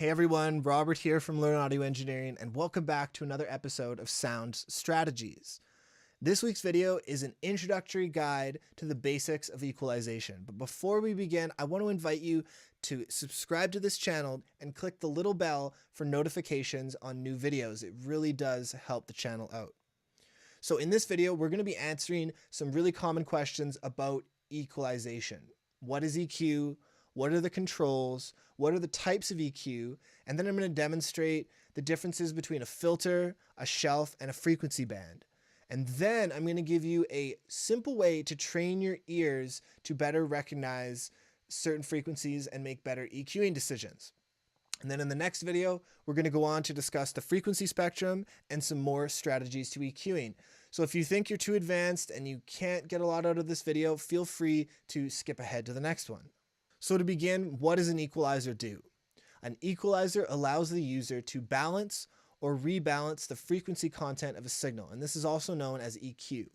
Hey everyone, Robert here from Learn Audio Engineering, and welcome back to another episode of Sound Strategies. This week's video is an introductory guide to the basics of equalization. But before we begin, I want to invite you to subscribe to this channel and click the little bell for notifications on new videos. It really does help the channel out. So in this video, we're going to be answering some really common questions about equalization. What is EQ? What are the controls? What are the types of EQ? And then I'm going to demonstrate the differences between a filter, a shelf, and a frequency band. And then I'm going to give you a simple way to train your ears to better recognize certain frequencies and make better EQing decisions. And then in the next video, we're going to go on to discuss the frequency spectrum and some more strategies to EQing. So if you think you're too advanced and you can't get a lot out of this video, feel free to skip ahead to the next one. So to begin, what does an equalizer do? An equalizer allows the user to balance or rebalance the frequency content of a signal, and this is also known as EQ.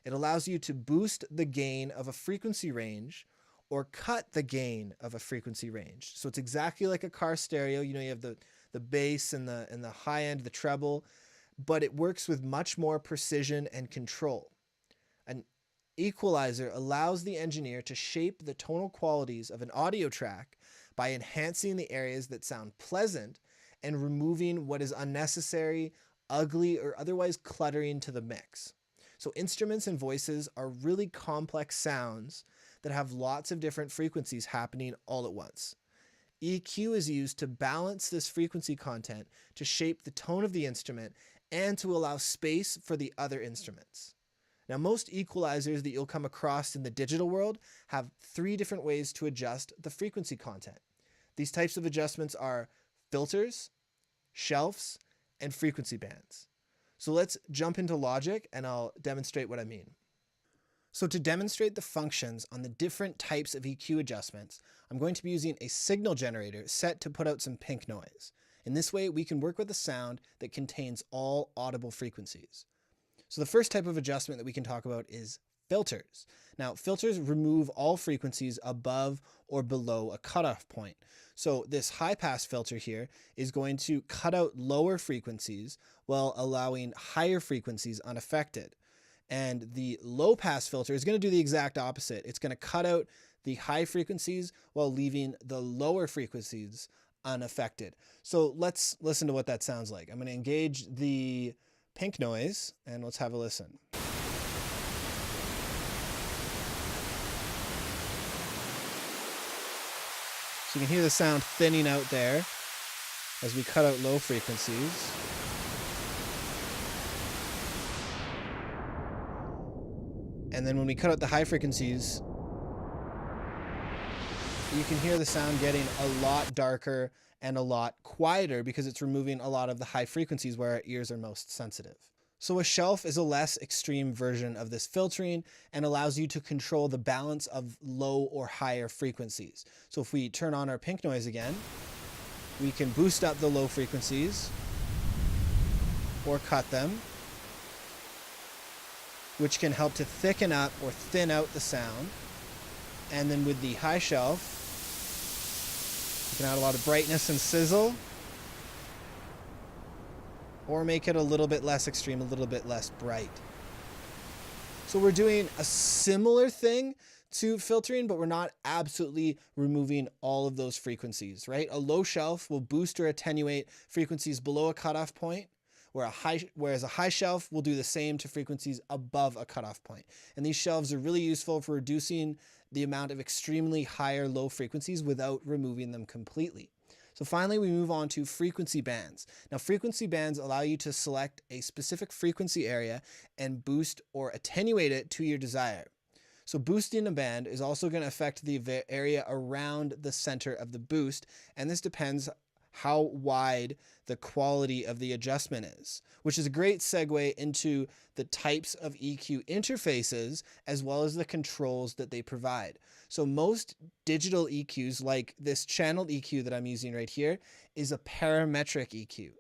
It allows you to boost the gain of a frequency range or cut the gain of a frequency range. So it's exactly like a car stereo. You know, you have the bass and the high end, the treble, but it works with much more precision and control. An equalizer allows the engineer to shape the tonal qualities of an audio track by enhancing the areas that sound pleasant and removing what is unnecessary, ugly, or otherwise cluttering to the mix. So instruments and voices are really complex sounds that have lots of different frequencies happening all at once. EQ is used to balance this frequency content to shape the tone of the instrument and to allow space for the other instruments. Now, most equalizers that you'll come across in the digital world have three different ways to adjust the frequency content. These types of adjustments are filters, shelves, and frequency bands. So let's jump into logic and I'll demonstrate what I mean. So to demonstrate the functions on the different types of EQ adjustments, I'm going to be using a signal generator set to put out some pink noise. In this way, we can work with a sound that contains all audible frequencies. So the first type of adjustment that we can talk about is filters. Now, filters remove all frequencies above or below a cutoff point. So this high pass filter here is going to cut out lower frequencies while allowing higher frequencies unaffected. And the low pass filter is going to do the exact opposite. It's going to cut out the high frequencies while leaving the lower frequencies unaffected. So let's listen to what that sounds like. I'm going to engage the pink noise and let's have a listen. So you can hear the sound thinning out there as we cut out low frequencies. And then when we cut out the high frequencies, you can hear the sound getting a lot darker and a lot quieter because it's removing a lot of the high frequencies where our ears are most sensitive. So a shelf is a less extreme version of this filtering and allows you to control the balance of low or higher frequencies. So if we turn on our pink noise again, we can boost up the low frequencies or cut them, which can help to thicken up or thin out the sound. And then with the high shelf, you can add a lot of brightness and sizzle, or make it a little bit less extreme, a little bit less bright. So we're doing a similar thing to filtering, but we're not absolutely removing all of those frequencies, right? A low shelf will boost or attenuate frequencies below a cutoff point, whereas a high shelf will do the same to frequencies above a cutoff point. And these shelves are really useful for reducing the amount of extremely high or low frequencies without removing them completely. So finally, we move on to frequency bands. Now, frequency bands allow you to select a specific frequency area and boost or attenuate it to your desire. So boosting a band is also going to affect the area around the center of the boost, and this depends how wide the quality of the adjustment is, which is a great segue into the types of EQ interfaces as well as the controls that they provide. So most digital EQs, like this channeled EQ that I'm using right here, is a parametric EQ.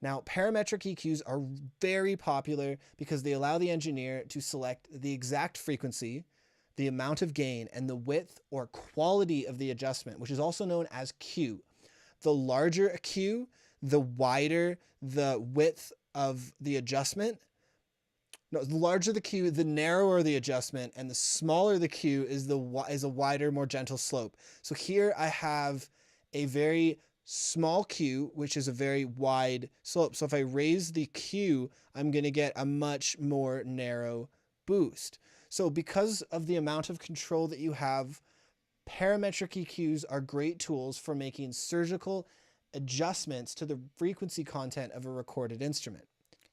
Now, parametric EQs are very popular because they allow the engineer to select the exact frequency, the amount of gain, and the width or quality of the adjustment, which is also known as Q. the larger a cue, the wider the width of the adjustment. No, the larger the cue, the narrower the adjustment, and the smaller the cue is a wider, more gentle slope. So here I have a very small cue, which is a very wide slope. So if I raise the cue, I'm going to get a much more narrow boost. So because of the amount of control that you have, parametric EQs are great tools for making surgical adjustments to the frequency content of a recorded instrument.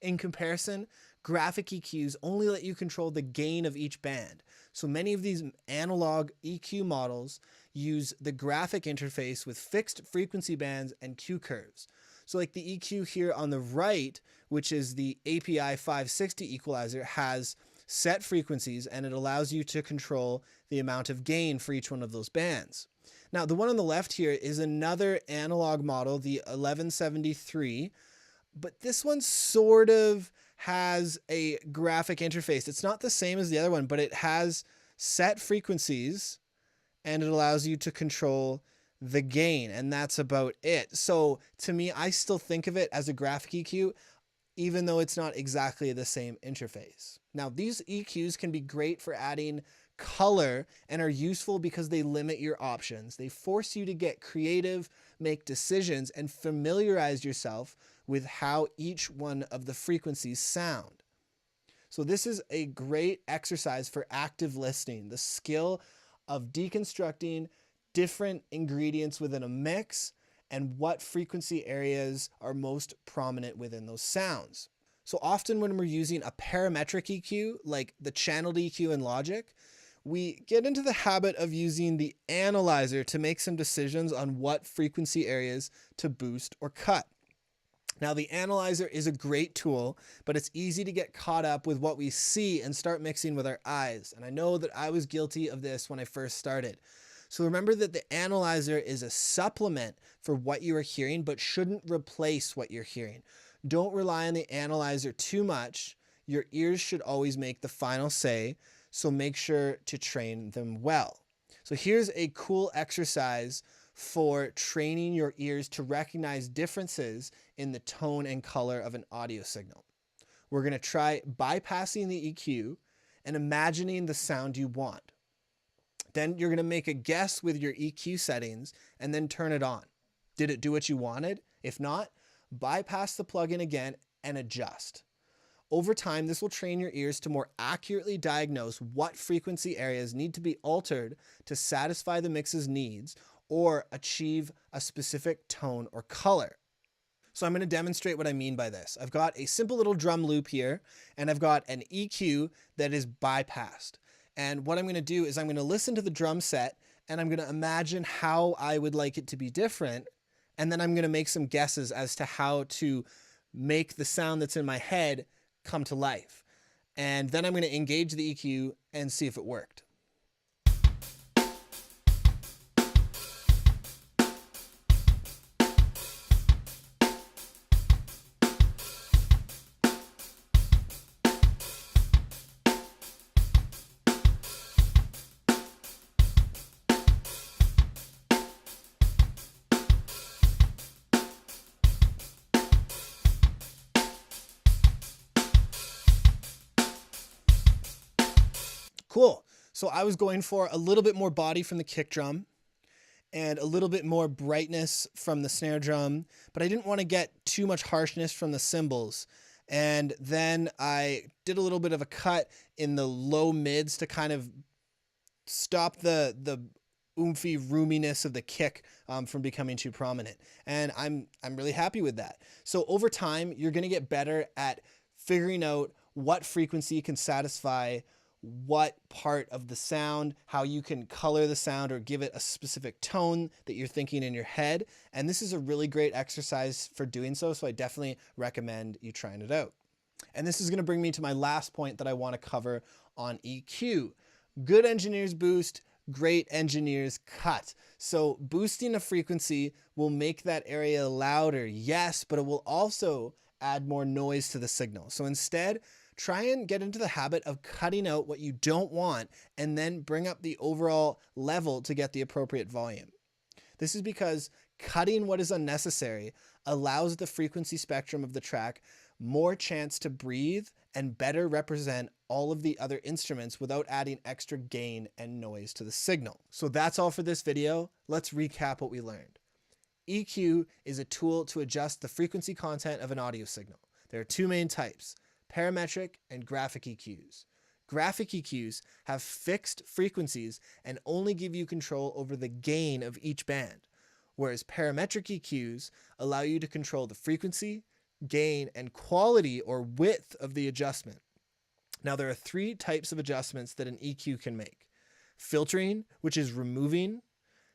In comparison, graphic EQs only let you control the gain of each band. So many of these analog EQ models use the graphic interface with fixed frequency bands and cue curves. So like the EQ here on the right, which is the API 560 equalizer, has set frequencies and it allows you to control the amount of gain for each one of those bands. Now the one on the left here is another analog model, the 1173, but this one sort of has a graphic interface. It's not the same as the other one, but it has set frequencies and it allows you to control the gain, and that's about it. So to me, I still think of it as a graphic EQ, even though it's not exactly the same interface. Now, these EQs can be great for adding color and are useful because they limit your options. They force you to get creative, make decisions, and familiarize yourself with how each one of the frequencies sound. So this is a great exercise for active listening, the skill of deconstructing different ingredients within a mix and what frequency areas are most prominent within those sounds. So often when we're using a parametric EQ, like the channeled EQ in Logic, we get into the habit of using the analyzer to make some decisions on what frequency areas to boost or cut. Now, the analyzer is a great tool, but it's easy to get caught up with what we see and start mixing with our eyes. And I know that I was guilty of this when I first started. So remember that the analyzer is a supplement for what you are hearing, but shouldn't replace what you're hearing. Don't rely on the analyzer too much. Your ears should always make the final say, so make sure to train them well. So here's a cool exercise for training your ears to recognize differences in the tone and color of an audio signal. We're going to try bypassing the EQ and imagining the sound you want. Then you're going to make a guess with your EQ settings and then turn it on. Did it do what you wanted? If not, bypass the plugin again and adjust. Over time, this will train your ears to more accurately diagnose what frequency areas need to be altered to satisfy the mix's needs or achieve a specific tone or color. So I'm going to demonstrate what I mean by this. I've got a simple little drum loop here, and I've got an EQ that is bypassed. And what I'm going to do is I'm going to listen to the drum set, and I'm going to imagine how I would like it to be different, and then I'm going to make some guesses as to how to make the sound that's in my head come to life. And then I'm going to engage the EQ and see if it worked. Cool. So I was going for a little bit more body from the kick drum and a little bit more brightness from the snare drum, but I didn't want to get too much harshness from the cymbals. And then I did a little bit of a cut in the low mids to kind of stop the oomphy roominess of the kick from becoming too prominent. And I'm really happy with that. So over time, you're going to get better at figuring out what frequency can satisfy what part of the sound, how you can color the sound or give it a specific tone that you're thinking in your head. And this is a really great exercise for doing so. So I definitely recommend you trying it out. And this is going to bring me to my last point that I want to cover on EQ. Good engineers boost, great engineers cut. So boosting a frequency will make that area louder, yes, but it will also add more noise to the signal. So instead, try and get into the habit of cutting out what you don't want and then bring up the overall level to get the appropriate volume. This is because Cutting what is unnecessary allows the frequency spectrum of the track more chance to breathe and better represent all of the other instruments without adding extra gain and noise to the signal. So that's all for this video. Let's recap what we learned. EQ is a tool to adjust the frequency content of an audio signal. There are two main types, parametric and graphic EQs. Graphic EQs have fixed frequencies and only give you control over the gain of each band, whereas parametric EQs allow you to control the frequency, gain, and quality or width of the adjustment. Now, there are three types of adjustments that an EQ can make. Filtering, which is removing;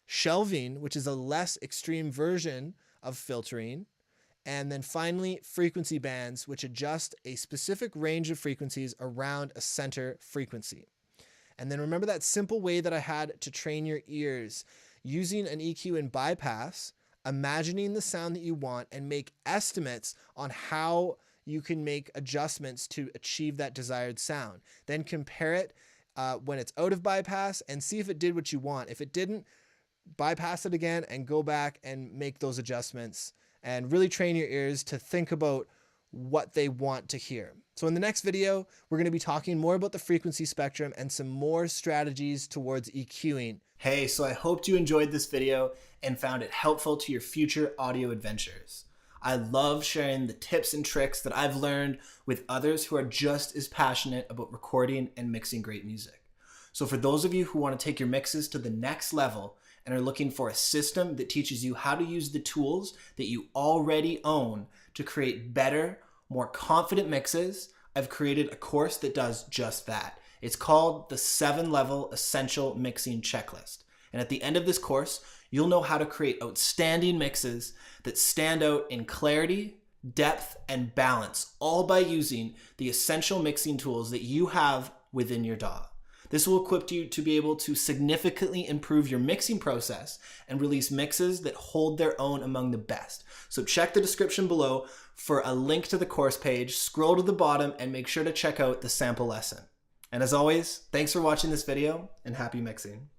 shelving, which is a less extreme version of filtering; and then finally, frequency bands, which adjust a specific range of frequencies around a center frequency. And then remember that simple way that I had to train your ears, using an EQ in bypass, imagining the sound that you want, and make estimates on how you can make adjustments to achieve that desired sound. Then compare it when it's out of bypass and see if it did what you want. If it didn't, bypass it again and go back and make those adjustments and really train your ears to think about what they want to hear. So in the next video, we're going to be talking more about the frequency spectrum and some more strategies towards EQing. Hey, so I hoped you enjoyed this video and found it helpful to your future audio adventures. I love sharing the tips and tricks that I've learned with others who are just as passionate about recording and mixing great music. So for those of you who want to take your mixes to the next level and are looking for a system that teaches you how to use the tools that you already own to create better, more confident mixes, I've created a course that does just that. It's called the 7-Level Essential Mixing Checklist. And at the end of this course, you'll know how to create outstanding mixes that stand out in clarity, depth, and balance, all by using the essential mixing tools that you have within your DAW. This will equip you to be able to significantly improve your mixing process and release mixes that hold their own among the best. So check the description below for a link to the course page, scroll to the bottom, and make sure to check out the sample lesson. And as always, thanks for watching this video and happy mixing.